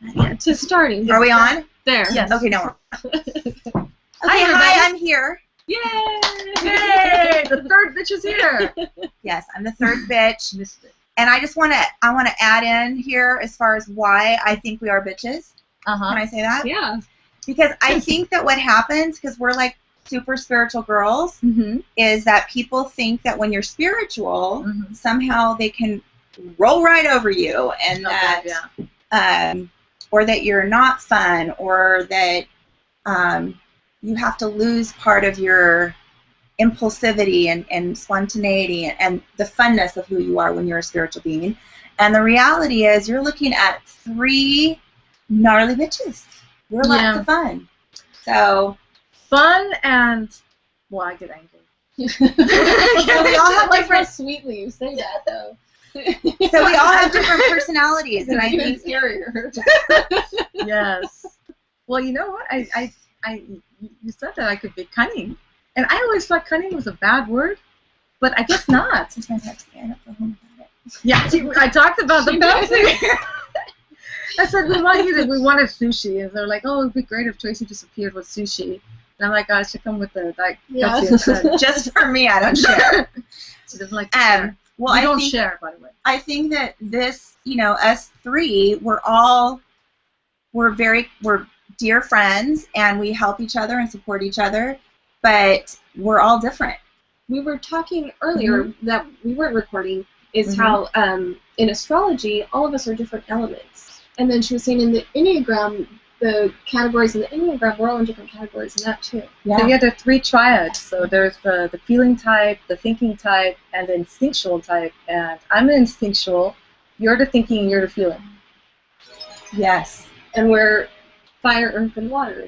Yeah, just starting. Are we on? There. Yes. Okay, no. Okay, Hi, I'm here. Yay! Yay! The third bitch is here. Yes, I'm the third bitch. Missed it. And I want to add in here as far as why I think we are bitches. Can I say that? Yeah. Because I think that what happens, because we're like super spiritual girls, is that people think that when you're spiritual, somehow they can roll right over you, and or that you're not fun, or that you have to lose part of your impulsivity and spontaneity and the funness of who you are when you're a spiritual being. And the reality is you're looking at 3 gnarly bitches. We're lots of fun. So fun and I get angry. So we all have like how different. sweetly you say that, though. So we all have different personalities, and I think scarier. Yes. Well, you know what? You said that I could be cunning, and I always thought cunning was a bad word, but I guess not. sometimes I have to stand up for home about it. Yeah, I talked about the Pepsi. I said we wanted sushi, and they're like, oh, it'd be great if Tracy just appeared with sushi. And I'm like, I should come with the Pepsi instead. Just for me, I don't share. She doesn't like to share. Well, I don't share, by the way. I think that this, us 3, we're dear friends, and we help each other and support each other, but we're all different. We were talking earlier that we weren't recording is how in astrology all of us are different elements, and then she was saying in the Enneagram, the categories in the Enneagram, we're all in different categories in that too. Yeah. So there are 3 triads. So there's the feeling type, the thinking type, and the instinctual type. And I'm an instinctual. You're the thinking, you're the feeling. Yes. And we're fire, earth, and water.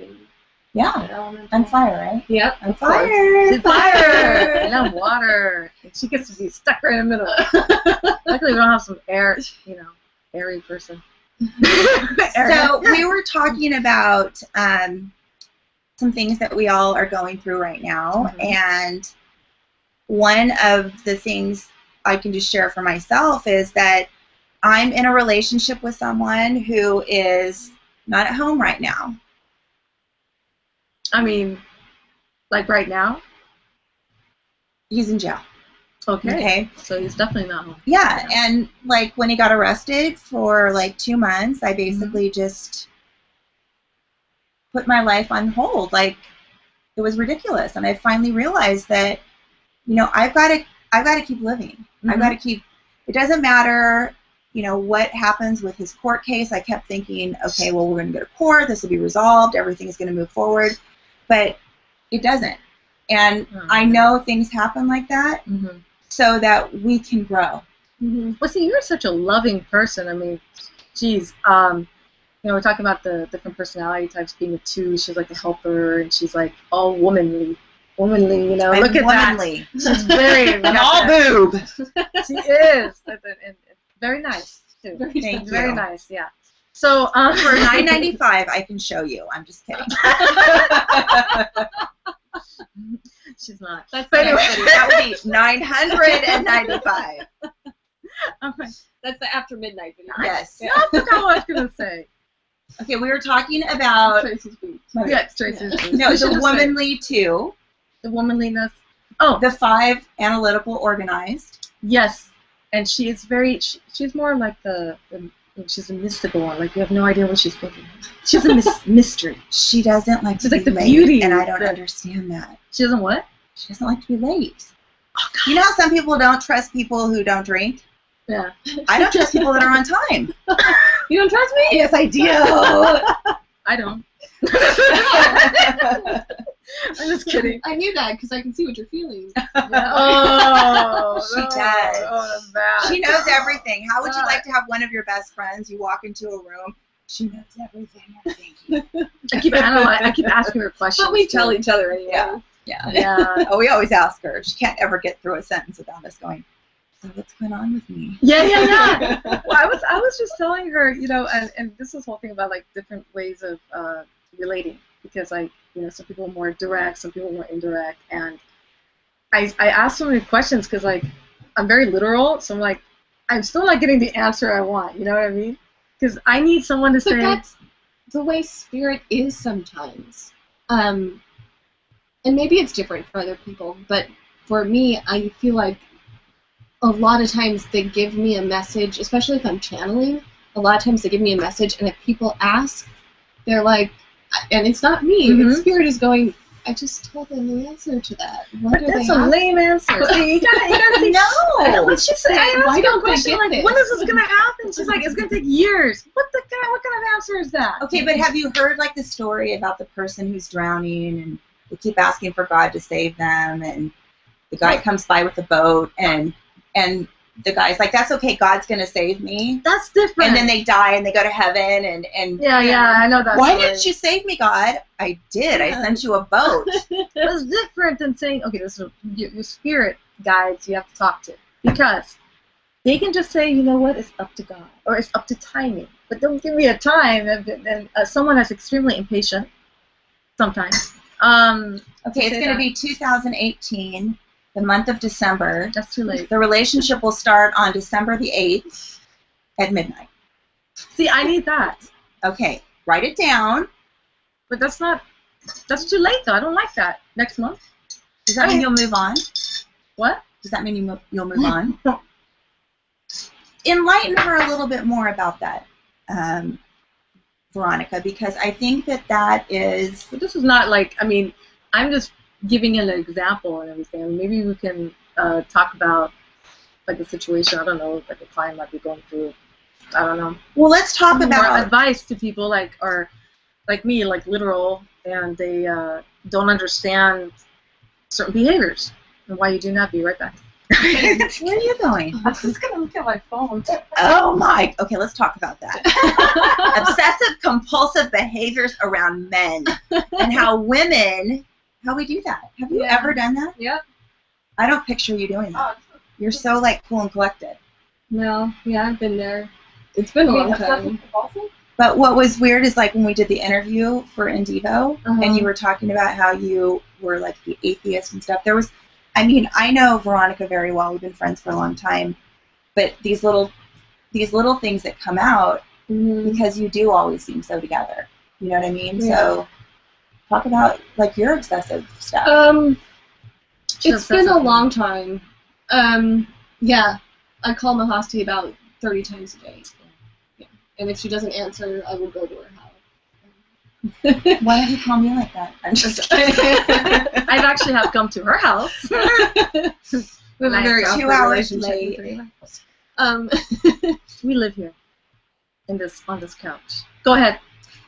Yeah. I'm fire, right? Yep. I'm fire. She's fire. And I'm water. And she gets to be stuck right in the middle. Luckily, we don't have some airy person. So we were talking about some things that we all are going through right now, and one of the things I can just share for myself is that I'm in a relationship with someone who is not at home right now. I mean, like right now? He's in jail. Okay. So he's definitely not home. Yeah, and like when he got arrested for like 2 months, I basically just put my life on hold. Like, it was ridiculous, and I finally realized that, I've got to keep living. I've got to keep. It doesn't matter, what happens with his court case. I kept thinking, okay, well, we're going to go to court. This will be resolved. Everything's going to move forward, but it doesn't. And I know things happen like that. So that we can grow. Well, see, you're such a loving person. I mean, geez, we're talking about the different personality types being a 2. She's like a helper, and she's like all womanly, Look at womanly. That. She's very and all boob. She is, and very nice too. Thank you. Very nice, yeah. So for $9.95, I can show you. I'm just kidding. She's not. That's anyway, that would be $995. That's the after midnight video. Yes. Yeah. I forgot what I was gonna say. Okay, we were talking about Tracy's feet. Yes, Tracy's feet. No, the womanly 2. The womanliness. Oh, the 5 analytical, organized. Yes, and she is very. She's more like she's a mystical one. Like you have no idea what she's thinking. She's a mystery. She doesn't like she's to like be the late, beauty, and I don't understand that. She doesn't what? She doesn't like to be late. Oh, God. You know how some people don't trust people who don't drink? Yeah. I don't trust people that are on time. You don't trust me? Yes, I do. I don't. I'm just kidding. I knew that because I can see what you're feeling. Yeah. Oh, she does. Oh, that's bad. She knows everything. How would you like to have one of your best friends? You walk into a room. She knows everything. I keep asking her questions. But we tell each other anyway. Yeah. Oh, we always ask her. She can't ever get through a sentence without us going, so what's going on with me? Yeah. Well, I was just telling her, and this is the whole thing about like different ways of relating, because like, some people are more direct, some people are more indirect, and I asked so many questions because like I'm very literal, so I'm still not getting the answer I want. You know what I mean? Because I need someone to But say. that's the way spirit is sometimes. And maybe it's different for other people, but for me, I feel like a lot of times they give me a message, especially if I'm channeling. A lot of times they give me a message, and if people ask, they're like, and it's not me. Mhm. Spirit is going, I just told them the answer to that. What But do that's they a ask? lame answer. See, you gotta say, No. But she said, I asked Why her a don't they question get like, this? when is this gonna happen? She's like, it's gonna take years. What kind of answer is that? Okay, but have you heard like the story about the person who's drowning and they keep asking for God to save them, and the guy comes by with a boat, and the guy's like, that's okay, God's gonna save me. That's different. And then they die and they go to heaven, and yeah, I know that. why story. didn't you save me, God? I did. I sent you a boat. It's different than saying, okay, this is your spirit guides you have to talk to, because they can just say, you know what, it's up to God, or it's up to timing. But don't give me a time. And someone that's extremely impatient sometimes. Okay, it's going to be 2018, the month of December. That's too late. The relationship will start on December the 8th at midnight. See, I need that. Okay, write it down. But that's too late, though. I don't like that. Next month? Does that mean you'll move on? What? Does that mean you'll move on? Enlighten her a little bit more about that, Veronica, because I think that is... But this is not like, I mean, I'm just giving an example and everything. Maybe we can talk about, like, the situation, I don't know, like a client might be going through, I don't know. Well, let's talk about... More advice to people, like, or like me, like literal, and they don't understand certain behaviors and why you do not. Be right back. Where are you going? I'm just going to look at my phone. Oh my, okay, let's talk about that. Obsessive compulsive behaviors around men, and how women, how we do that. Have you ever done that? Yeah. I don't picture you doing that. You're so like cool and collected. No, yeah, I've been there. It's been a long time. But what was weird is like when we did the interview for Indivo, and you were talking about how you were like the atheist and stuff. There was, I mean, I know Veronica very well. We've been friends for a long time. But these little things that come out because you do always seem so together. You know what I mean? Yeah. So talk about like your obsessive stuff. It's been a long time. Yeah, I call Mahastee about 30 times a day. Yeah. And if she doesn't answer, I will go to her house. Why don't you call me like that? I'm just I've actually have come to her house. We have a very 2 hours late. We live here on this couch. Go ahead.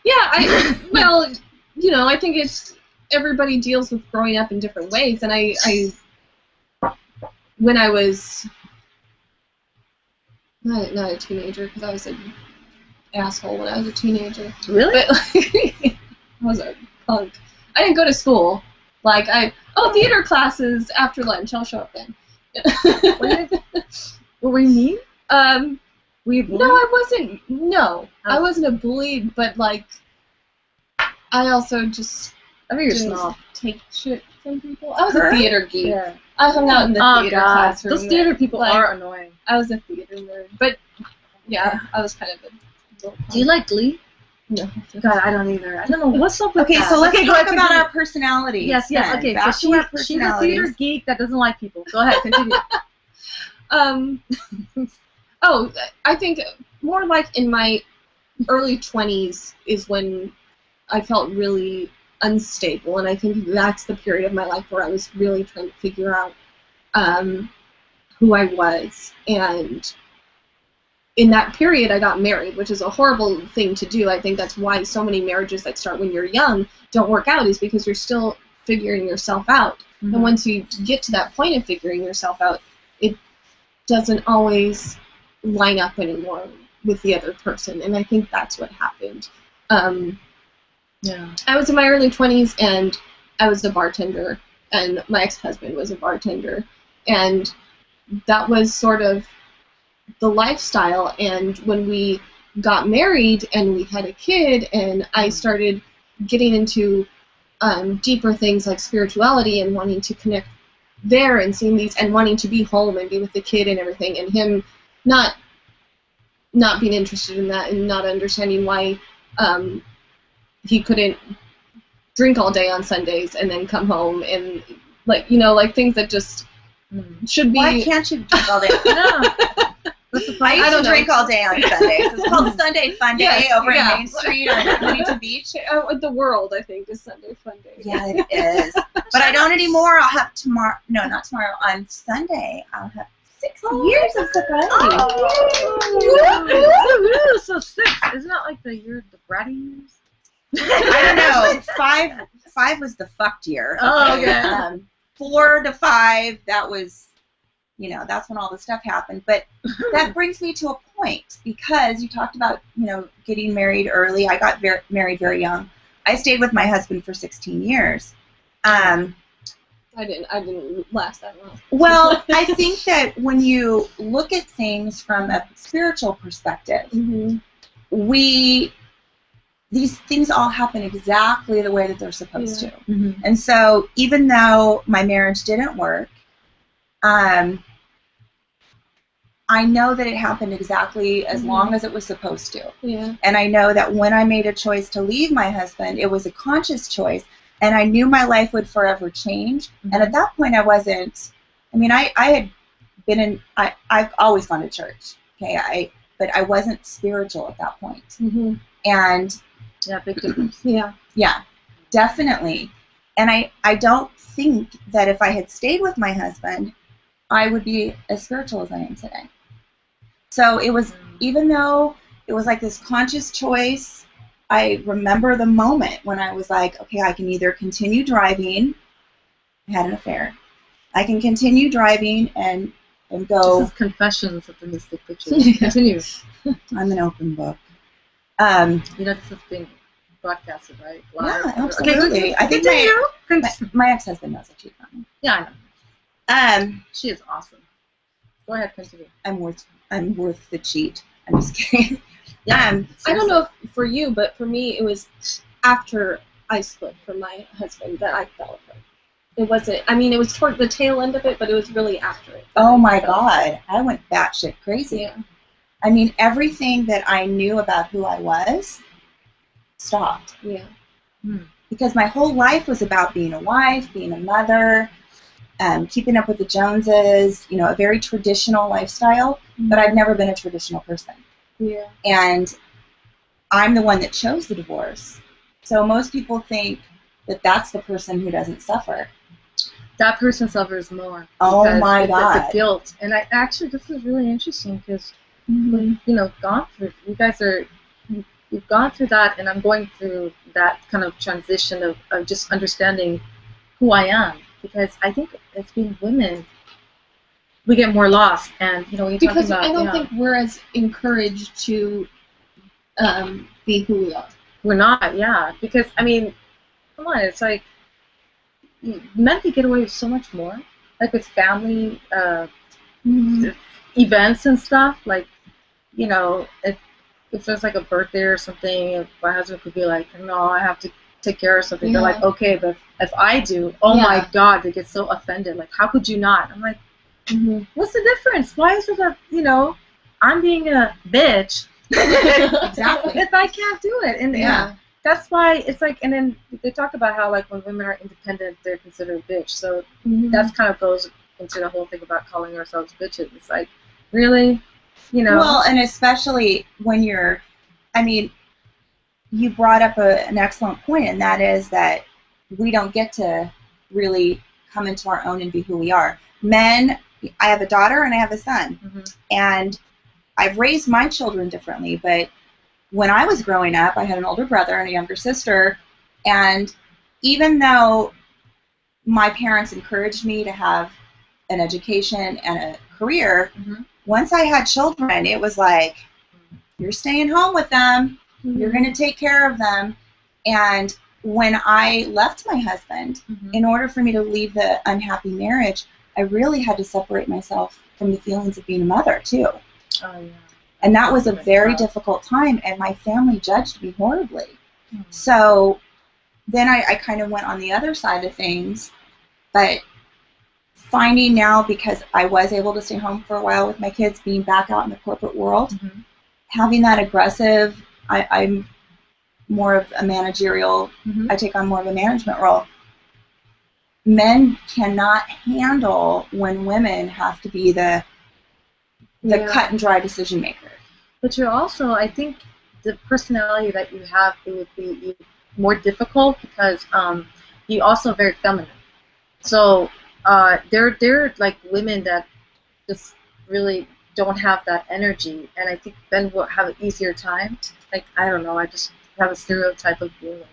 Yeah, well, you know, I think it's everybody deals with growing up in different ways, and I when I was not a teenager, because I was an asshole when I was a teenager. Really? But I was a punk. I didn't go to school. Like theater classes after lunch. I'll show up then. What were you mean? No, I wasn't. No, I wasn't a bully, but like, I also just didn't take shit from people. I was a theater geek. Yeah. I hung out in the theater classroom. Those theater people are annoying. I was a theater nerd, but yeah, I was kind of a. Do you like Glee? No. God, I don't either. I don't know what's up with that. Okay, so let's talk about our personalities. Yes. Okay, so she's a theater geek that doesn't like people. Go ahead, continue. I think more like in my early 20s is when I felt really unstable, and I think that's the period of my life where I was really trying to figure out who I was. And in that period, I got married, which is a horrible thing to do. I think that's why so many marriages that start when you're young don't work out, is because you're still figuring yourself out. Mm-hmm. And once you get to that point of figuring yourself out, it doesn't always line up anymore with the other person. And I think that's what happened. I was in my early 20s, and I was a bartender, and my ex-husband was a bartender. And that was sort of the lifestyle. And when we got married and we had a kid, and I started getting into deeper things like spirituality and wanting to connect there and seeing these and wanting to be home and be with the kid and everything, and him not not being interested in that and not understanding why he couldn't drink all day on Sundays and then come home and like things that just should be. Why can't you drink all day? No. I used to drink all day on Sundays. It's called Sunday Fun Day over in Main Street or in Huntington Beach. The world, I think, is Sunday Fun Day. Yeah, it is. But I don't anymore. I'll have tomorrow. No, not tomorrow. On Sunday, I'll have 6 years of sobriety. Oh, so 6. Isn't that like the year of the bratty years? I don't know. 5 was the fucked year. Oh, yeah. 4 to 5, that was, that's when all the stuff happened. But that brings me to a point, because you talked about, getting married early. I got married very young. I stayed with my husband for 16 years. I didn't last that long. Well, I think that when you look at things from a spiritual perspective, these things all happen exactly the way that they're supposed to. And so even though my marriage didn't work, I know that it happened exactly as long as it was supposed to. Yeah. And I know that when I made a choice to leave my husband, it was a conscious choice, and I knew my life would forever change. And at that point, I wasn't. I mean, I had been in. I've always gone to church. Okay, but I wasn't spiritual at that point. And yeah, big difference. Yeah, definitely. And I don't think that if I had stayed with my husband, I would be as spiritual as I am today. So it was, even though it was like this conscious choice, I remember the moment when I was like, okay, I can either continue driving. I had an affair. I can continue driving and go. This is Confessions of the Mystic Witches. Continue. I'm an open book. This is being broadcasted, right? Live. Yeah, absolutely. Okay, I think my ex-husband knows I cheat on him. Yeah, I know. She is awesome. Go ahead, continue. I'm worth the cheat. I'm just kidding. Yeah. I don't know if for you, but for me, it was after I split from my husband that I fell apart. It wasn't. I mean, it was toward the tail end of it, but it was really after it. Oh my God! I went batshit crazy. Yeah. I mean, everything that I knew about who I was stopped. Yeah. Because my whole life was about being a wife, being a mother, keeping up with the Joneses, a very traditional lifestyle, but I've never been a traditional person. Yeah. And I'm the one that chose the divorce. So most people think that that's the person who doesn't suffer. That person suffers more. Oh my God. The guilt. And this is really interesting because, gone through, you've gone through that, and I'm going through that kind of transition of just understanding who I am. Because I think as being women, we get more lost, and when you talk about, I don't think we're as encouraged to be who we are. We're not, yeah. Because I mean, come on, it's like men can get away with so much more, like with family events and stuff. Like, if there's like a birthday or something, my husband could be like, "No, I have to take care of something." They're like, "Okay, but if I do, my God," they get so offended. Like, how could you not? I'm like, what's the difference? Why is it that I'm being a bitch Exactly. if I can't do it? And that's why it's like, and then they talk about how like when women are independent, they're considered a bitch. So that's kind of goes into the whole thing about calling ourselves bitches. It's like, really, Well, and especially when you brought up an excellent point, and that is that we don't get to really come into our own and be who we are. Men, I have a daughter and I have a son, and I've raised my children differently, but when I was growing up, I had an older brother and a younger sister, and even though my parents encouraged me to have an education and a career, once I had children, it was like, you're staying home with them, you're going to take care of them. And when I left my husband, in order for me to leave the unhappy marriage, I really had to separate myself from the feelings of being a mother, too. Oh, yeah. And that was a very difficult time, and my family judged me horribly. So then I kind of went on the other side of things, but finding now, because I was able to stay home for a while with my kids, being back out in the corporate world, having that aggressive, I'm more of a managerial, Mm-hmm. I take on more of a management role. Men cannot handle when women have to be the cut and dry decision maker. But you're also, I think, the personality that you have, it would be more difficult because you're also very feminine. So they're like women that just really don't have that energy, and I think men will have an easier time. Like, I don't know, I just have a stereotype of being like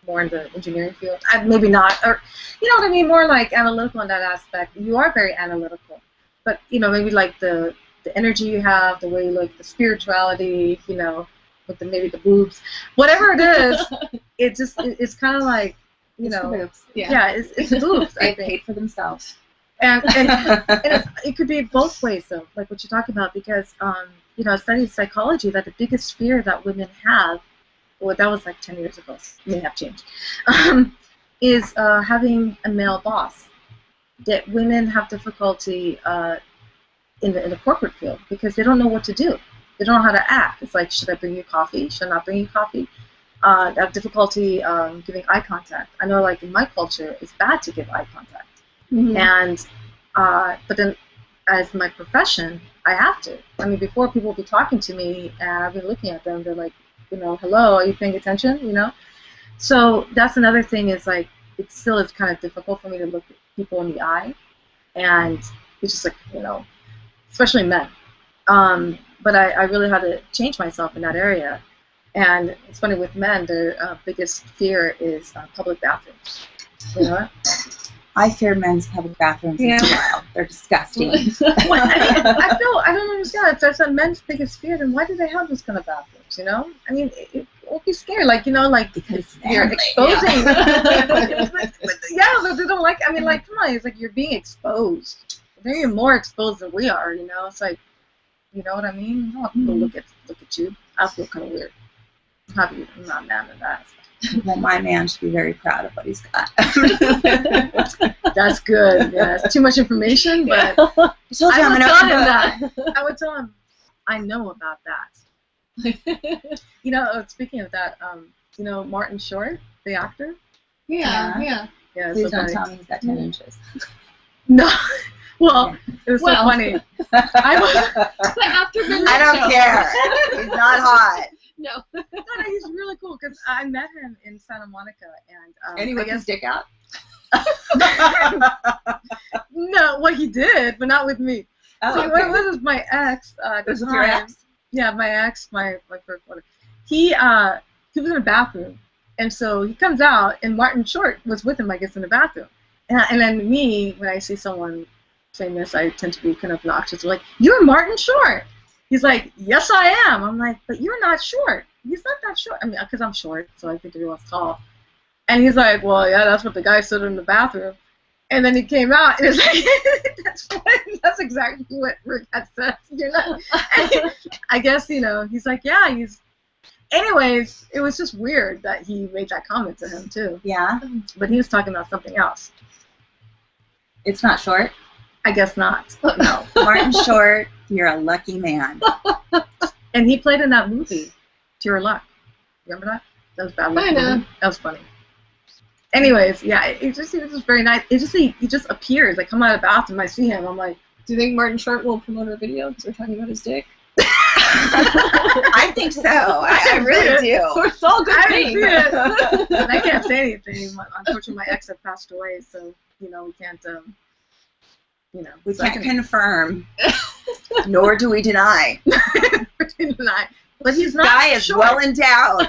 more in the engineering field. Maybe not, or you know what I mean, more like analytical in that aspect. You are very analytical, but you know, maybe like the energy you have, the way, like the spirituality, you know, with maybe the boobs, whatever it is, it's kind of like, you know, the boobs. Yeah, it's the boobs. I They think. paid for themselves. And it could be both ways, though, like what you're talking about, because you know, I studied psychology that the biggest fear that women have, well, that was like 10 years ago, may have changed, is having a male boss. That women have difficulty in the corporate field because they don't know what to do. They don't know how to act. It's like, should I bring you coffee? Should I not bring you coffee? They have difficulty giving eye contact. I know, like in my culture, it's bad to give eye contact. Mm-hmm. And but then, as my profession, I have to. I mean, before people will be talking to me, and I've been looking at them. They're like, you know, hello, are you paying attention? You know. So that's another thing. Is like, it still is kind of difficult for me to look at people in the eye, and it's just like, you know, especially men. But I really had to change myself in that area. And it's funny, with men, their biggest fear is public bathrooms. You know what? I fear men's public bathrooms as well. They're disgusting. Well, I don't understand. If that's a men's biggest fear, then why do they have those kind of bathrooms? You know, I mean, it won't be scary. Like, you know, like Because you're exposing. Yeah, but they don't like. I mean, like, come on, it's like you're being exposed. They're even more exposed than we are. You know, it's like, you know what I mean? I don't want people to look at you. I feel kind of weird. I'm not mad at that. Well, my man should be very proud of what he's got. That's good. Yeah, it's too much information, but I told you I I'm would an tell open him book. that. I would tell him, I know about that. You know, speaking of that, you know, Martin Short, the actor. Yeah. Yeah. Please So don't funny. tell me he's got 10 inches. No. Well, it was so funny. But after the I don't show. care. He's not hot. No. No, he's really cool because I met him in Santa Monica, and And he whipped his dick out? No, well, he did, but not with me. Oh, So okay. what was my ex? This was your ex? Yeah, my ex, my first one. He was in the bathroom, and so he comes out, and Martin Short was with him, I guess, in the bathroom. And then me, when I see someone famous, I tend to be kind of obnoxious. Like, you're Martin Short. He's like, yes, I am. I'm like, but you're not short. He's not that short. I mean, because I'm short, so I think everyone's tall. And he's like, well, yeah, that's what the guy said in the bathroom. And then he came out, and it's like, that's exactly what Rick had said. You're not. I guess, you know, he's like, yeah, he's. Anyways, it was just weird that he made that comment to him, too. Yeah? But he was talking about something else. It's not short? I guess not. No. Martin Short, you're a lucky man. And he played in that movie, To Your Luck. Remember that? That was bad. I know. That was funny. Anyways, yeah, it was just very nice. He just appears. I come out of the bathroom, I see him. I'm like, Do you think Martin Short will promote our video because we're talking about his dick? I think so. I really do. It's all good I things. see it. And I can't say anything. Unfortunately, my ex had passed away, so you know we can't. You know, We so I can't confirm, nor do we deny. But he's not. Guy is short. well endowed.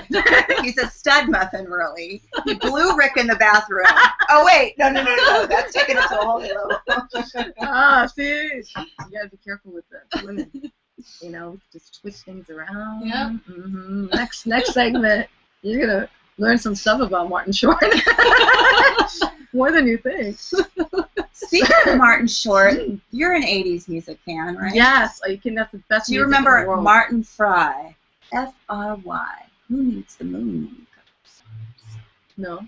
He's a stud muffin, really. He blew Rick in the bathroom. Oh wait, no. That's taking it to a whole new level. Ah, see, you gotta be careful with the women. You know, just twist things around. Yeah. Mm-hmm. Next segment, you're gonna learn some stuff about Martin Short. More than you think. Speaking of Martin Short, you're an '80s music fan, right? Yes, you can. That's the best. Do you music in remember the world. Martin Fry? F-R-Y. Who needs the moon? No.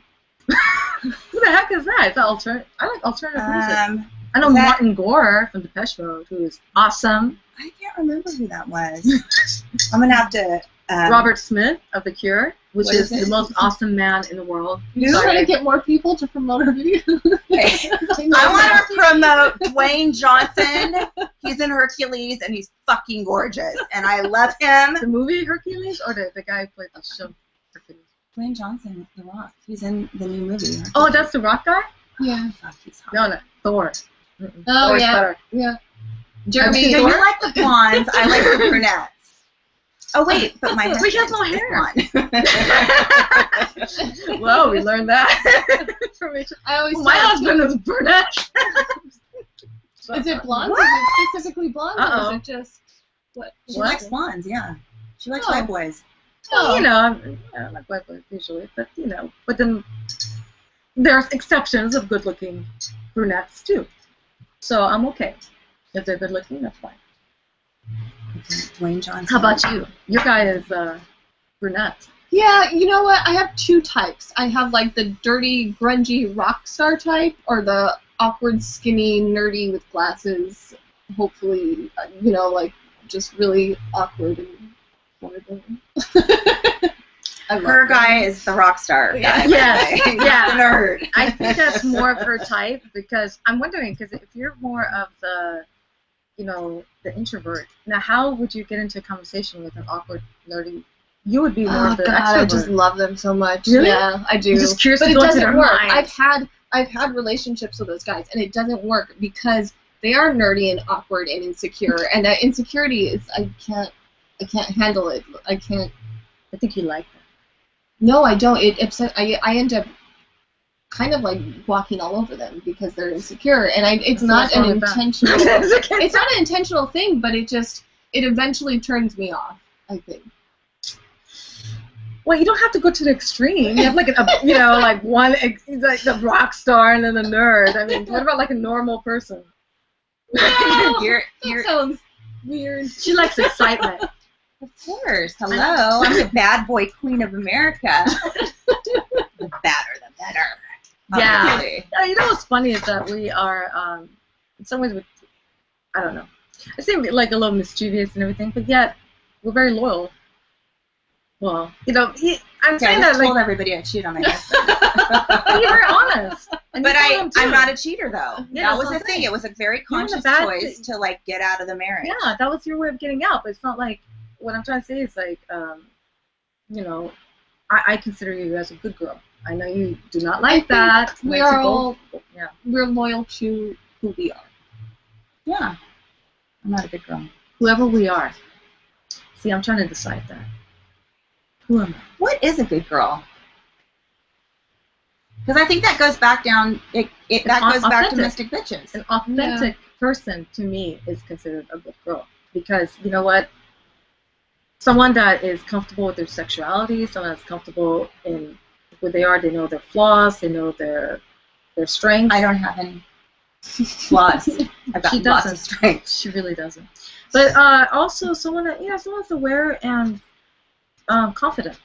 Who the heck is that? It's alternative. I like alternative music. I know Martin Gore from Depeche Mode, who is awesome. I can't remember who that was. I'm gonna have to. Robert Smith of The Cure, which is it? the most awesome man in the world. You're trying to get more people to promote her video. I want to promote Dwayne Johnson. He's in Hercules, and he's fucking gorgeous, and I love him. The movie Hercules, or the guy who played the show Hercules? Dwayne Johnson, The Rock. He's in the new movie. Hercules. Oh, that's the Rock guy? Yeah. Fuck, he's hot. No, Thor. Oh, Thor's yeah. better. Yeah. Jeremy, you like the blondes. I like the brunettes. Oh, wait, but my But he has no hair. Well, we learned that information. I always My husband is brunette. Is it blonde? What? Is it specifically blonde? Uh-oh. Or is it just what? She likes blondes, yeah. She likes Oh. white boys. Well, you know, I don't like white boys usually, but you know, but then there's exceptions of good-looking brunettes too. So I'm okay if they're good-looking. That's fine. Dwayne Johnson. How about you? Your guy is brunette. Yeah, you know what? I have two types. I have like the dirty, grungy rock star type, or the awkward, skinny, nerdy with glasses. Hopefully, you know, like just really awkward and horrible. Her guy is the rock star guy. Yes, yeah. The nerd. I think that's more of her type because I'm wondering because if you're more of the, you know, the introvert, now how would you get into a conversation with an awkward, nerdy? You would be more of the extrovert. I just love them so much. Really? Yeah, I do. You're just curious but to it go into doesn't their work. mind. I've had relationships with those guys, and it doesn't work because they are nerdy and awkward and insecure, and that insecurity is I can't handle it. I can't. I think you like that. No, I don't. It upset. I end up kind of like walking all over them because they're insecure, and it's not an intentional. It's not an intentional thing, but it eventually turns me off, I think. Well, you don't have to go to the extreme. You have like you know, like one, like the rock star and then the nerd. I mean, what about like a normal person? You're That sounds weird. She likes excitement. Of course. Hello. I'm the bad boy queen of America. The badder, the better. Yeah. Obviously. You know what's funny is that we are, in some ways, I don't know. I seem like a little mischievous and everything, but yet we're very loyal. Well, you know, I'm saying that told like everybody I cheat on my husband. you're very honest. And But you tell them, I'm too. not a cheater though. Yeah, that was that's what the I'm thing. saying. It was a very You're in a conscious bad choice to like get out of the marriage. Yeah, that was your way of getting out. But it's not like what I'm trying to say is like, you know, I consider you as a good girl. I know you do not like that. We are all yeah. we're loyal to who we are. Yeah. I'm not a good girl. Whoever we are. See, I'm trying to decide that. Who am I? What is a good girl? Because I think that goes back down. That goes back to authentic. Mystic Bitches. An authentic person to me is considered a good girl because you know what? Someone that is comfortable with their sexuality, someone that's comfortable in who they are, they know their flaws, they know their strengths. I don't have any flaws. I've got She lots of doesn't. strengths. She really doesn't. But also someone that someone's aware and confident.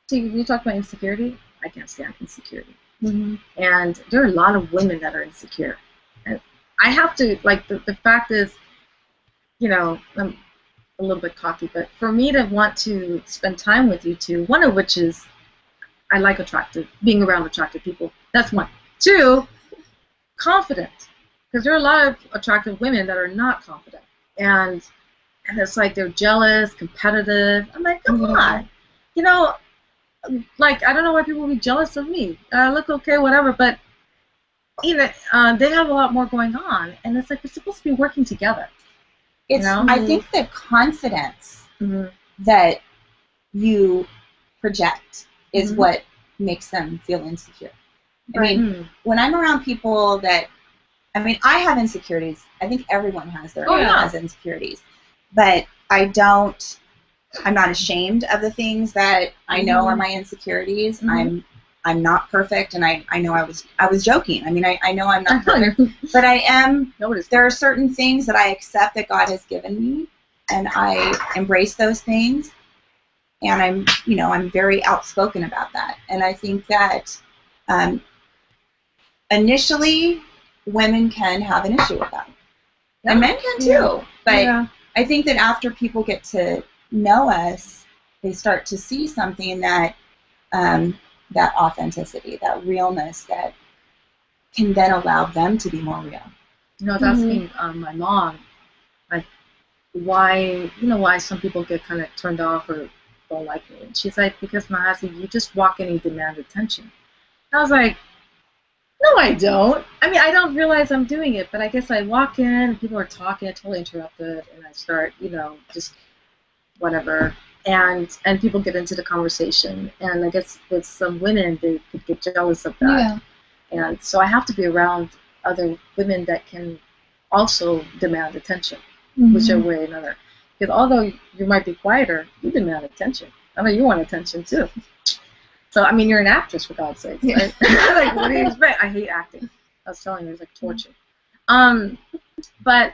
See, we talked about insecurity. I can't stand insecurity. Mm-hmm. And there are a lot of women that are insecure. And I have to, like, the fact is, you know, I'm a little bit cocky, but for me to want to spend time with you two, one of which is I like being around attractive people. That's one. Two, confident. Because there are a lot of attractive women that are not confident. And it's like they're jealous, competitive. I'm like, come on. You know, like, I don't know why people would be jealous of me. I look okay, whatever, but, you know, they have a lot more going on. And it's like we're supposed to be working together. It's, You know? I think the confidence that you project is what makes them feel insecure. I mean, when I'm around people that, I mean, I have insecurities. I think everyone has has insecurities. But I'm not ashamed of the things that I know are my insecurities. I'm not perfect, and I know I was joking. I mean, I know I'm not perfect, but I am. There are certain things that I accept that God has given me, and I embrace those things. And I'm very outspoken about that. And I think that initially, women can have an issue with that. Yeah. And men can too. Yeah. But Yeah. I think that after people get to know us, they start to see something that that authenticity, that realness that can then allow them to be more real. I was asking my mom, like, why some people get kind of turned off or don't like me. And she's like, because Mahastee, you just walk in and you demand attention. I was like, no, I don't. I mean, I don't realize I'm doing it, but I guess I walk in and people are talking, I totally interrupted, and I start, just whatever. And people get into the conversation. And I guess with some women, they could get jealous of that. Yeah. And so I have to be around other women that can also demand attention, whichever way or another. Because although you might be quieter, you demand attention. I know you want attention too. So, I mean, you're an actress, for God's sake, right? Like, what do you expect? I hate acting. I was telling you, it's like torture. But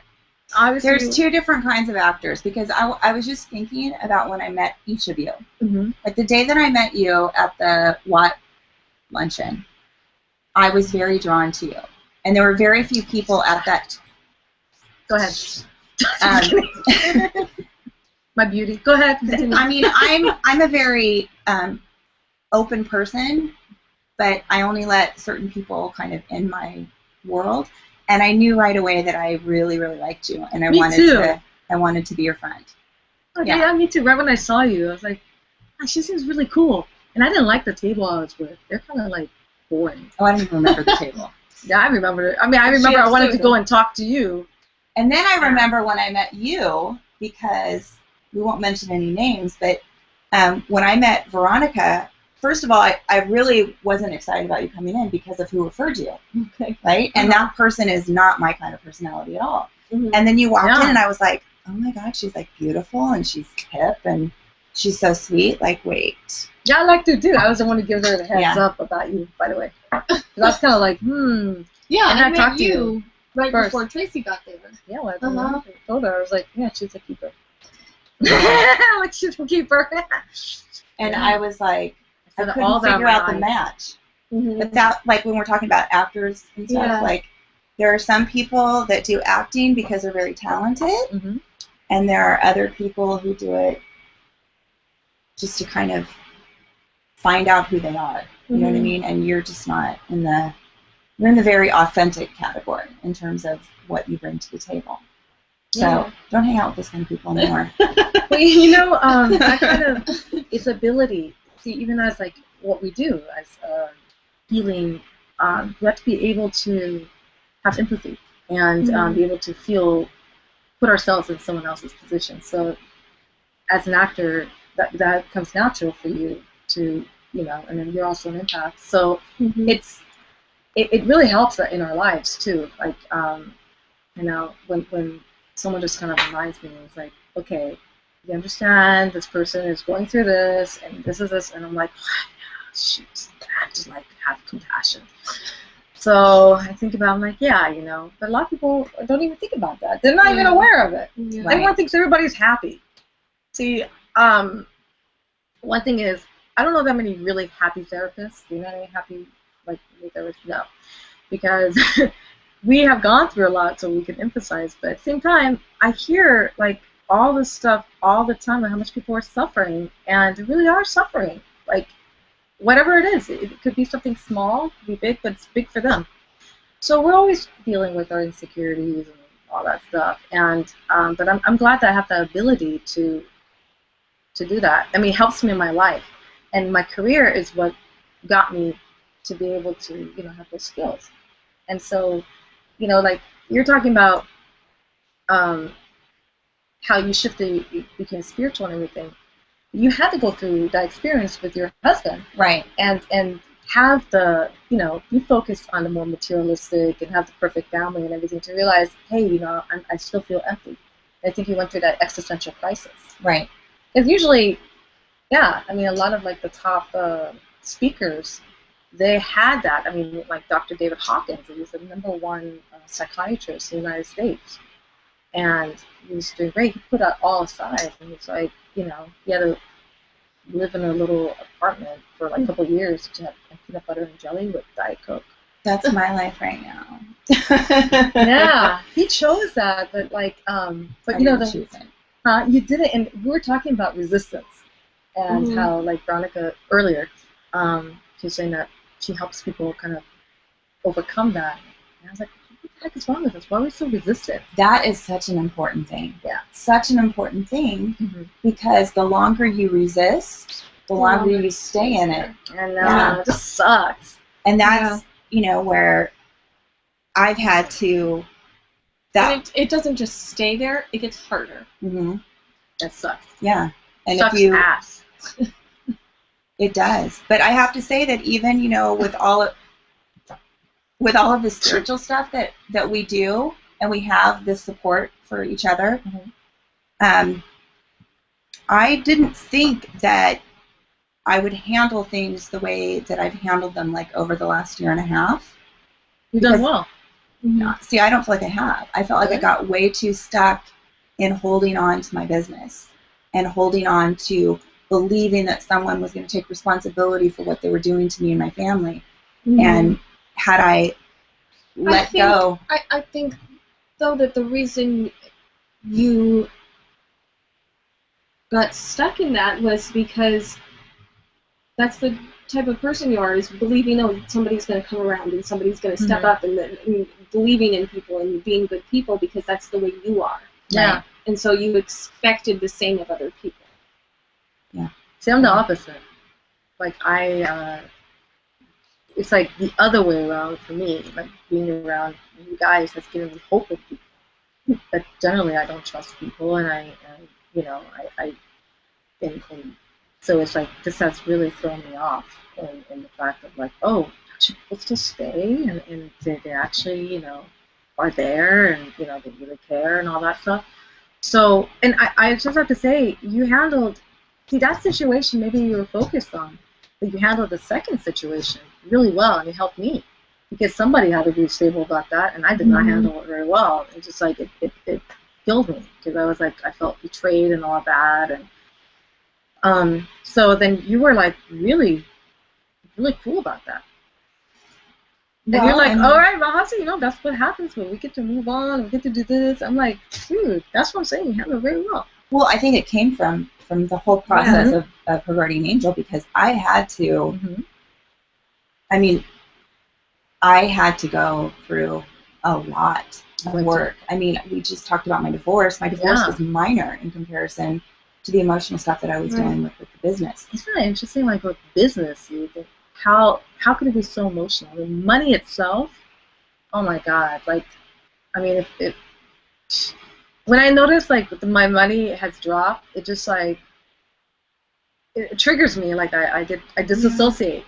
obviously... There's two different kinds of actors, because I was just thinking about when I met each of you. Like, the day that I met you at the Watt luncheon, I was very drawn to you. And there were very few people at that... Go ahead. My beauty. Go ahead. Continue. I mean, I'm a very... open person, but I only let certain people kind of in my world, and I knew right away that I really, really liked you, and I wanted to be your friend. Okay, yeah, me too. Right when I saw you, I was like, oh, she seems really cool, and I didn't like the table I was with. They're kind of like boring. Oh, I don't even remember the table. Yeah, I remember it. I mean, I remember I wanted to go and talk to you. And then I remember when I met you, because we won't mention any names, but when I met Veronica. First of all, I really wasn't excited about you coming in because of who referred you, right? And that person is not my kind of personality at all. And then you walked in, and I was like, oh my God, she's like beautiful, and she's hip, and she's so sweet. Like, wait. Yeah, I liked her too. I was the one to give her the heads up about you, by the way. Because I was kind of like, Yeah, and I I met talked to you right first. before Tracy got there. Yeah, well, I told her, I was like, yeah, she's a keeper. Like, she's a keeper. And I was like, I couldn't all figure out the match. But that, like, when we're talking about actors and stuff, like, there are some people that do acting because they're very talented, and there are other people who do it just to kind of find out who they are. You know what I mean? And you're just not in the very authentic category in terms of what you bring to the table. So don't hang out with those kind of people anymore. Well, that kind of it's ability. See, even as like what we do as healing, we have to be able to have empathy and be able to put ourselves in someone else's position. So, as an actor, that comes natural for you to, and then you're also an empath. So it really helps in our lives too. Like, when someone just kind of reminds me, it's like, okay, you understand this person is going through this, and this is this, and I'm like, shoot, I just like have compassion. So I think about, I'm like, but a lot of people don't even think about that. They're not even aware of it. Yeah. Everyone thinks everybody's happy. See, one thing is, I don't know that many really happy therapists. Do you know any happy therapists? No, because we have gone through a lot, so we can emphasize. But at the same time, I hear like all this stuff all the time, and how much people are suffering, and they really are suffering. Like, whatever it is, it could be something small, it could be big, but it's big for them. So we're always dealing with our insecurities and all that stuff. And but I'm glad that I have the ability to do that. I mean, it helps me in my life, and my career is what got me to be able to have those skills. And so, like you're talking about how you shifted, you became spiritual and everything. You had to go through that experience with your husband, right? And have the be focused on the more materialistic and have the perfect family and everything to realize, hey, I still feel empty. I think you went through that existential crisis, right? It's usually, I mean, a lot of like the top speakers, they had that. I mean, like Dr. David Hawkins, he was the #1 psychiatrist in the United States. And he was doing great. He put that all aside, and he's like, he had to live in a little apartment for like a couple of years to have peanut butter and jelly with Diet Coke. That's my life right now. Yeah, he chose that, but like, but I you know, didn't choose it. you did it, and we were talking about resistance and Mhm. how, like Veronica earlier, she was saying that she helps people kind of overcome that. And I was like, what the heck is wrong with us? Why are we so resistant? That is such an important thing. Yeah. Such an important thing, Mm-hmm. because the longer you resist, the longer you stay in it. And Yeah. it just sucks. And that's, where I've had to. And it doesn't just stay there; it gets harder. Mm-hmm. That sucks. Yeah. And sucks if you, ass. It does. But I have to say that even, with all of the spiritual stuff that we do, and we have this support for each other, I didn't think that I would handle things the way that I've handled them, like, over the last year and a half. You've done well. See, I don't feel like I have. I felt like Really? I got way too stuck in holding on to my business and holding on to believing that someone was going to take responsibility for what they were doing to me and my family. And had I let go. I think, though, that the reason you got stuck in that was because that's the type of person you are, is believing, somebody's going to come around and somebody's going to step up, and believing in people and being good people, because that's the way you are. Yeah. Right? And so you expected the same of other people. Yeah. See, I'm the opposite. Like, it's like the other way around for me. Like, being around you guys has given me hope in people. But generally, I don't trust people, and I and so it's like, this has really thrown me off in the fact of, like, oh, should people still stay, and they actually, are there, and, they really care and all that stuff. So, and I just have to say, see, that situation maybe you were focused on, but you handled the second situation really well, and it helped me, because somebody had to be stable about that, and I did not handle it very well. It's just like, it killed me, because I was like, I felt betrayed and all that, and so then you were like really, really cool about that. And you're like, all right, Mahastee, that's what happens when we get to move on, we get to do this. I'm like, dude, that's what I'm saying. You handle it very well. Well, I think it came from the whole process of her guardian angel, because I had to. I mean, I had to go through a lot of work. I mean, we just talked about my divorce. My divorce was minor in comparison to the emotional stuff that I was dealing with the business. It's kind of interesting, like, with business, you think, how could it be so emotional? I mean, money itself, oh my God, like, I mean, when I notice, like, my money has dropped, it just, like, it triggers me, like, I disassociate,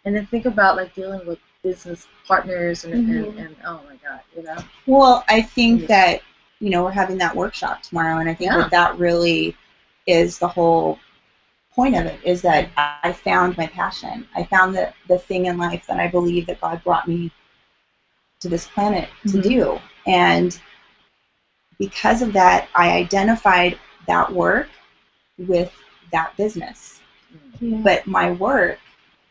and then think about, like, dealing with business partners and oh my God, Well, I think that, we're having that workshop tomorrow, and I think that really is the whole point of it, is that I found my passion. I found the thing in life that I believe that God brought me to this planet to do. And because of that, I identified that work with that business. But my work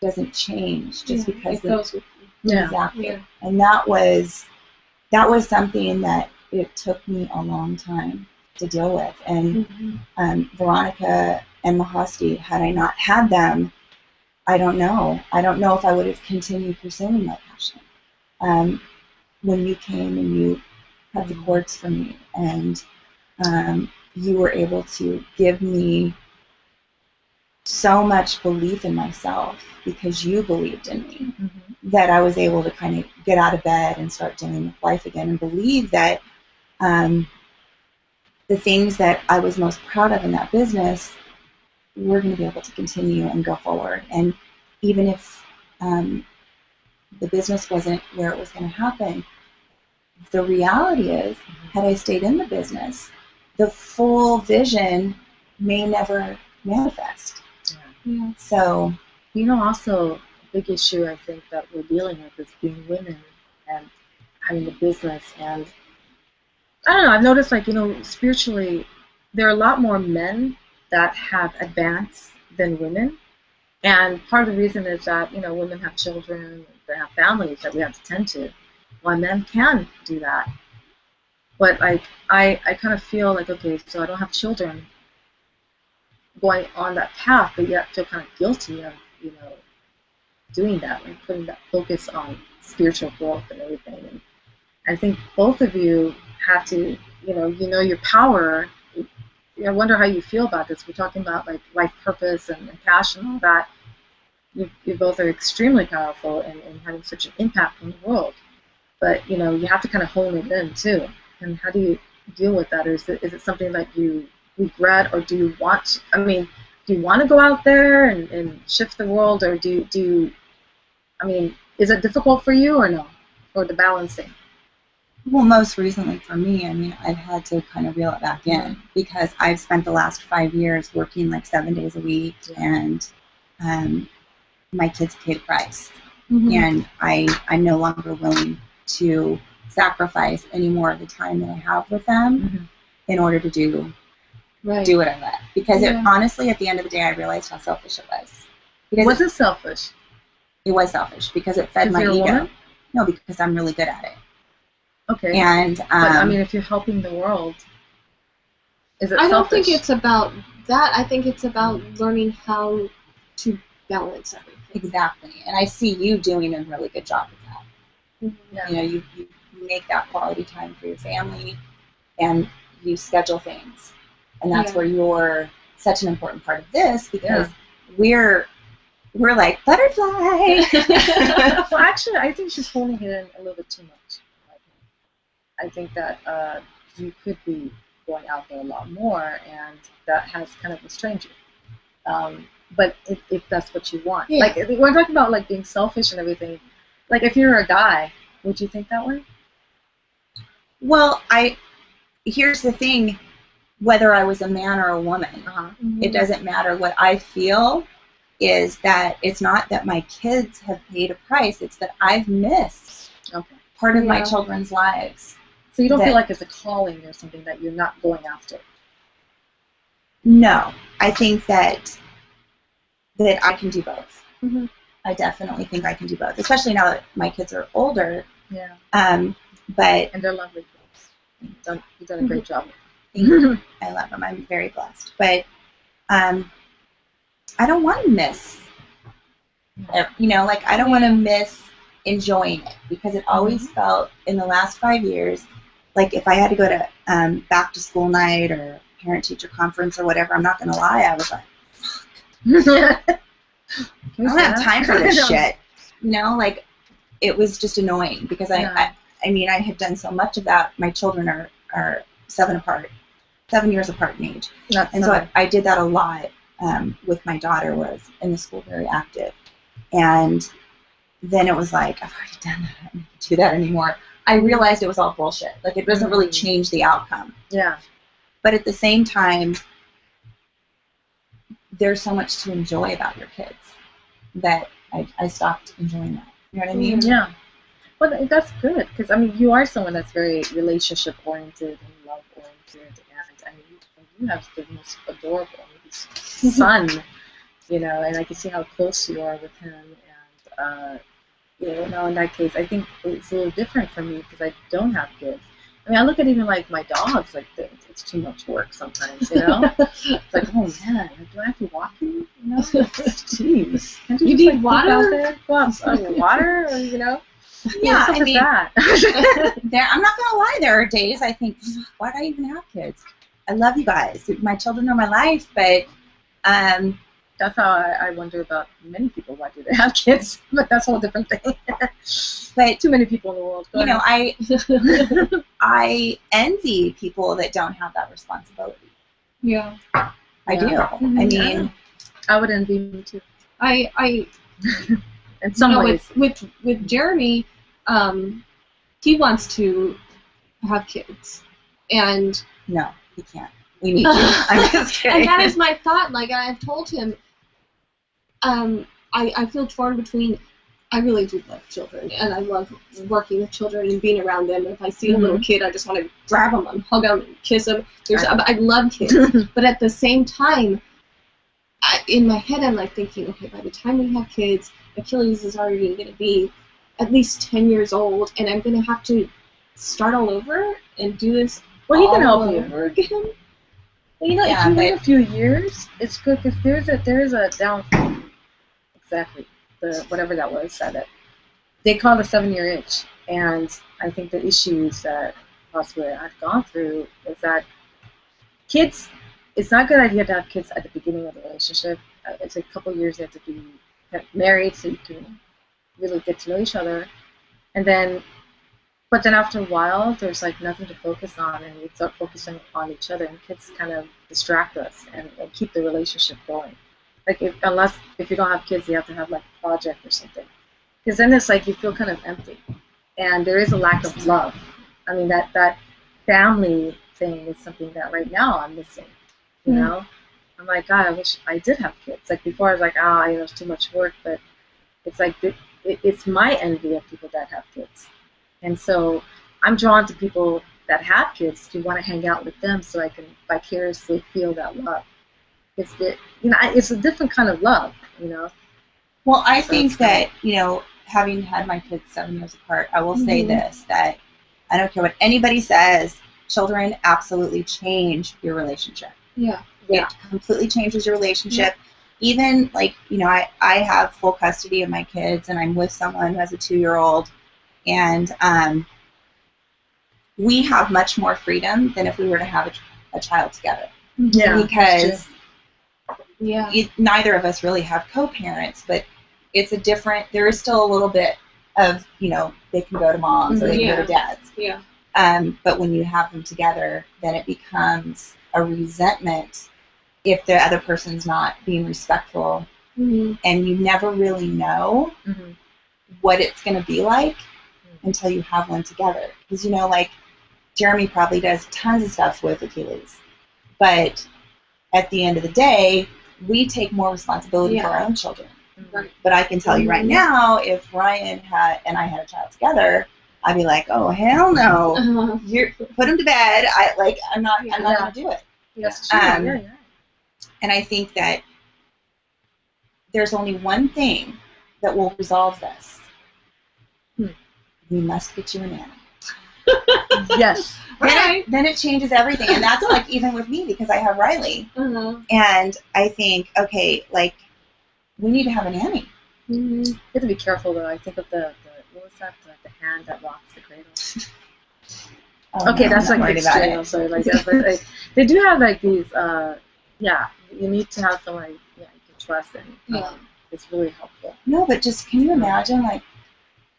doesn't change just because it goes with exactly. Yeah. And that was something that it took me a long time to deal with. And Veronica and Mahastee, had I not had them, I don't know if I would have continued pursuing my passion. When you came and you cut the cords for me, and you were able to give me so much belief in myself, because you believed in me, that I was able to kind of get out of bed and start dealing with life again, and believe that the things that I was most proud of in that business were going to be able to continue and go forward. And even if the business wasn't where it was going to happen, the reality is, had I stayed in the business, the full vision may never manifest. Yeah. So, also a big issue I think that we're dealing with is being women and having a business. And I don't know, I've noticed, like, spiritually, there are a lot more men that have advanced than women. And part of the reason is that, women have children, they have families that we have to tend to. why men can do that. But like I kind of feel like, okay, so I don't have children going on that path, but yet feel kind of guilty of, doing that, like putting that focus on spiritual growth and everything. And I think both of you have to, your power. I wonder how you feel about this. We're talking about like life purpose and passion and all that. You both are extremely powerful and having such an impact on the world. But, you have to kind of hone it in too. And how do you deal with that? Or is it something that you regret, or do you want to go out there and shift the world, or is it difficult for you or no? Or the balancing? Well, most recently for me, I've had to kind of reel it back in because I've spent the last 5 years working like 7 days a week, and my kids pay the price. And I'm no longer willing to sacrifice any more of the time that I have with them in order to do what I love. Because honestly, at the end of the day, I realized how selfish it was. Was it selfish? It was selfish because it fed my ego. No, because I'm really good at it. Okay. And but if you're helping the world, is it selfish? I don't think it's about that. I think it's about learning how to balance everything. Exactly. And I see you doing a really good job with that. Yeah. You make that quality time for your family, and you schedule things. And that's where you're such an important part of this, because we're like butterfly. Well, actually, I think she's holding it in a little bit too much. I think that you could be going out there a lot more, and that has kind of restrained you. But if that's what you want, like we're talking about like being selfish and everything. Like if you're a guy, would you think that way? Well, here's the thing. Whether I was a man or a woman, it doesn't matter. What I feel is that it's not that my kids have paid a price. It's that I've missed part of my children's lives. So you don't feel like it's a calling or something that you're not going after? No. I think that I can do both. I definitely think I can do both, especially now that my kids are older. Yeah. And they're lovely kids. You've done a great job. Thank you. I love them. I'm very blessed. But I don't want to miss, I don't want to miss enjoying it, because it always felt in the last 5 years, like if I had to go to back to school night or parent-teacher conference or whatever, I'm not going to lie, I was like, fuck. I don't have time for this shit. It was just annoying because I had done so much of that. My children are 7 years apart in age. So I did that a lot with my daughter, was in the school very active. And then it was like, I've already done that. I don't need to do that anymore. I realized it was all bullshit. Like, it doesn't really change the outcome. Yeah. But at the same time, there's so much to enjoy about your kids that I stopped enjoying that. You know what I mean? Yeah. Well, that's good, because you are someone that's very relationship oriented and love oriented, and you have the most adorable son, and I can see how close you are with him, and in that case, I think it's a little different for me because I don't have kids. I look at even like my dogs, like it's too much work sometimes, It's like, oh man, do I have to walk you? Jeez. Can't you need water? Out there? Go out, water, or, Yeah, I'm not gonna lie, there are days I think, why do I even have kids? I love you guys. My children are my life, but that's how I wonder about many people. Why do they have kids? But that's a whole different thing. But too many people in the world. I envy people that don't have that responsibility. Yeah, I do. I would envy me too. I in some ways. With Jeremy, he wants to have kids, and no, he can't. We need you. I'm just kidding. And that is my thought. Like, I've told him, I feel torn between. I really do love children, and I love working with children and being around them. And if I see a little kid, I just want to grab them and hug them and kiss them. I love kids, but at the same time, in my head, I'm like thinking, okay, by the time we have kids, Achilles is already going to be at least 10 years old, and I'm going to have to start all over and do this Well, he can help all you. over again. Well, you know, Yeah, if you but- wait a few years, it's good because there is a downfall. Exactly, the whatever that was said it. They call it a 7-year itch, and I think the issues that possibly I've gone through is that kids. It's not a good idea to have kids at the beginning of the relationship. It's a couple years they have to be married so you can really get to know each other, and then. But then after a while, there's like nothing to focus on, and we start focusing on each other, and kids kind of distract us and keep the relationship going. Like if you don't have kids, you have to have like a project or something, because then it's like you feel kind of empty, and there is a lack of love. I mean that family thing is something that right now I'm missing. You know, I'm like, God, I wish I did have kids. Like before, I was like, it's too much work, but it's like it's my envy of people that have kids. And so I'm drawn to people that have kids to want to hang out with them so I can vicariously feel that love. It's a different kind of love, you know. Well, I think that, you know, having had my kids 7 years apart, I will say this, that I don't care what anybody says, children absolutely change your relationship. Yeah. It completely changes your relationship. Even, like, you know, I have full custody of my kids, and I'm with someone who has a 2-year-old. And we have much more freedom than if we were to have a child together. Yeah. Because neither of us really have co-parents, but it's there is still a little bit of, you know, they can go to moms or they can go to dads. Yeah. But when you have them together, then it becomes a resentment if the other person's not being respectful. And you never really know what it's going to be like until you have one together. Because, you know, like, Jeremy probably does tons of stuff with Achilles. But at the end of the day, we take more responsibility for our own children. Right. But I can tell you right now, if Ryan and I had a child together, I'd be like, oh, hell no. You put him to bed. I'm not going to do it. That's true. And I think that there's only one thing that will resolve this. We must get you a nanny. Yes. Then it changes everything. And that's like even with me, because I have Riley. And I think, okay, like, we need to have a nanny. You have to be careful, though. I think of the what was that? The hand that rocks the cradle. Okay, that's like the extreme. I'm sorry, like that. But they do have like these. You need to have someone you can trust, and it's really helpful. No, but just can you imagine, like,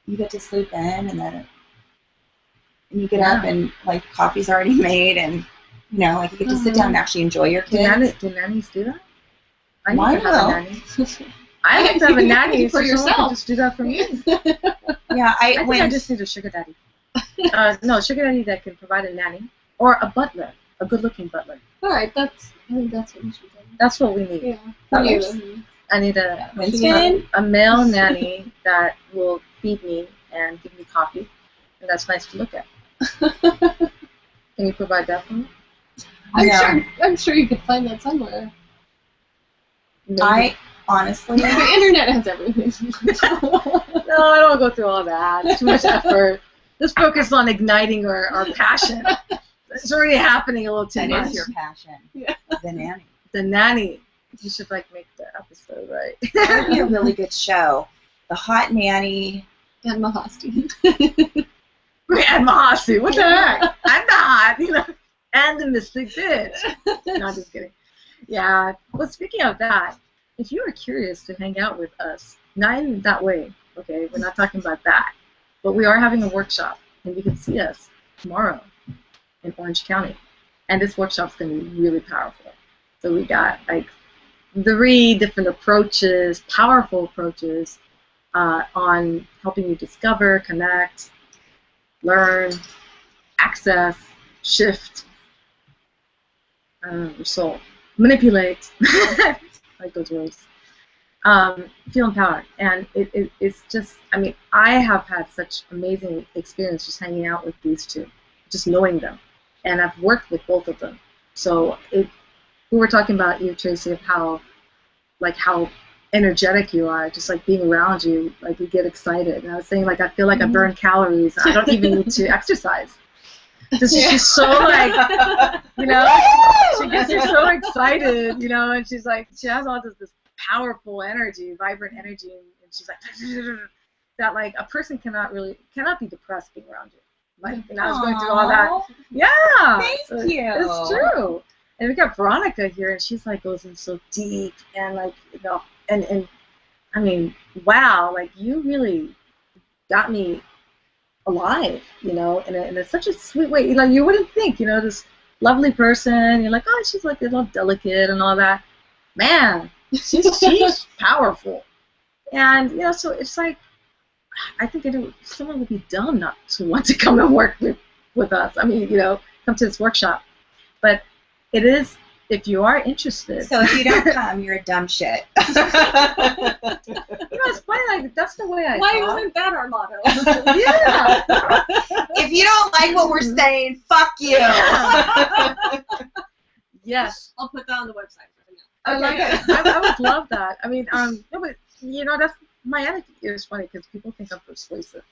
you get to sleep in, and then you get up, and like coffee's already made, and you know, like, you get to sit down and actually enjoy your kids. Do nannies do that? I Mine need to have a nanny. I like to have a nanny for so yourself. someone can just do that for me. Yeah, I think I just need a sugar daddy. No, sugar daddy that can provide a nanny or a butler, a good-looking butler. All right, I think that's what we should do. That's what we need. Yeah. I need a male nanny that will feed me and give me coffee, and that's nice to look at. Can you provide that for me? I'm sure you could find that somewhere. I honestly, the internet has everything. No, I don't go through all that. It's too much effort. Let's focus on igniting our passion. It's already happening a little too much. That is your passion. Yeah. The nanny. The nanny. You should make the episode, right? That would be a really good show. The hot nanny. And Mahastee. And Mahastee. What the heck? I'm the hot, and the mystic bitch. No, I'm just kidding. Yeah. Well, speaking of that, if you are curious to hang out with us, not in that way, okay? We're not talking about that. But we are having a workshop, and you can see us tomorrow in Orange County. And this workshop's going to be really powerful. So we got, like, 3 different approaches, powerful approaches, on helping you discover, connect, learn, access, shift, your soul, manipulate, like those words, feel empowered. And it's just, I mean, I have had such amazing experience just hanging out with these 2, just knowing them. And I've worked with both of them. So we were talking about you, Tracy, of how energetic you are, just like being around you, like you get excited. And I was saying, like, I feel like I burn calories. I don't even need to exercise. This is just so like, you know, she gets you so excited, you know, and she's like, she has all this powerful energy, vibrant energy, and she's like, that like a person cannot be depressed being around you. Like, and I was going through all that. Yeah. Thank you. It's true. And we got Veronica here, and she's like goes in so deep, and like, you know, and I mean, wow, like you really got me alive, you know, and it's such a sweet way. You know, you wouldn't think, you know, this lovely person, you're like, oh, she's like a little delicate and all that. Man, she's powerful. And, you know, so it's like, I think someone would be dumb not to want to come and work with us. I mean, you know, come to this workshop. But it is, if you are interested. So if you don't come, you're a dumb shit. You know, it's funny, like, that's the way I Why talk. isn't that our motto? Yeah. If you don't like what we're saying, fuck you. Yes. I'll put that on the website. I like it. I would love that. I mean, no, but, you know, that's my attitude. It's funny because people think I'm persuasive.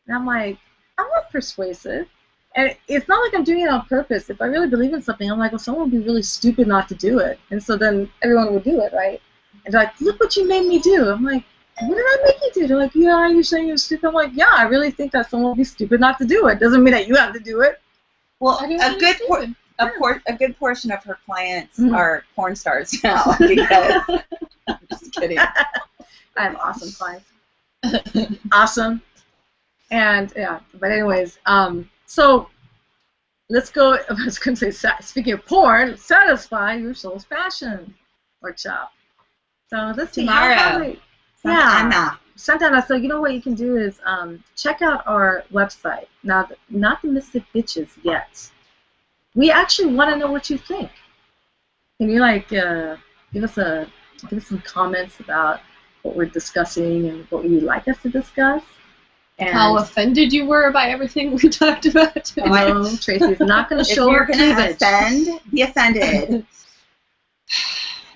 And I'm like, I'm not persuasive. And it's not like I'm doing it on purpose. If I really believe in something, I'm like, well, someone would be really stupid not to do it. And so then everyone would do it, right? And they're like, look what you made me do. I'm like, what did I make you do? They're like, yeah, you're saying you're stupid. I'm like, yeah, I really think that someone would be stupid not to do it. Doesn't mean that you have to do it. Well, a good portion of her clients are porn stars now. Because I'm just kidding. I have awesome clients. Awesome. And yeah, but anyways, so let's go. I was going to say, speaking of porn, satisfy your soul's passion workshop. So this tomorrow. Santana. So you know what you can do is check out our website. Now, not the Mystic Bitches yet. We actually want to know what you think. Can you like give us some comments about what we're discussing and what you'd like us to discuss? And how offended you were by everything we talked about. No, Tracy's not going to show her cleavage. Be offended,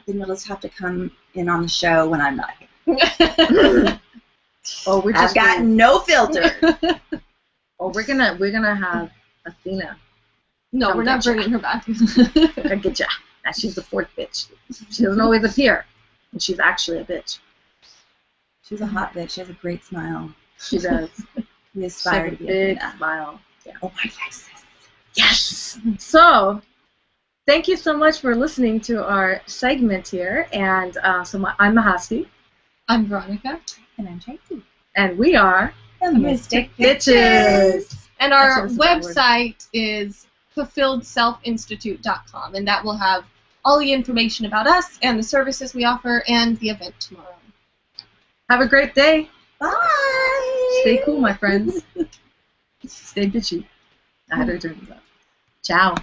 then you'll just have to come in on the show when I'm not here. I've got no filter. We're gonna have Athena. No, we're not bringing her back. I get ya. Now she's the fourth bitch. She doesn't always appear, and she's actually a bitch. She's a hot bitch. She has a great smile. She does. We aspire to be a big smile. Yeah. Oh my goodness. Yes. So, thank you so much for listening to our segment here. And I'm Mahastee. I'm Veronica. And I'm Tracy. And we are the Mystic Bitches. And our website is fulfilledselfinstitute.com, and that will have all the information about us and the services we offer and the event tomorrow. Have a great day. Bye. Stay cool, my friends. Stay bitchy. I had to turn this up. Ciao.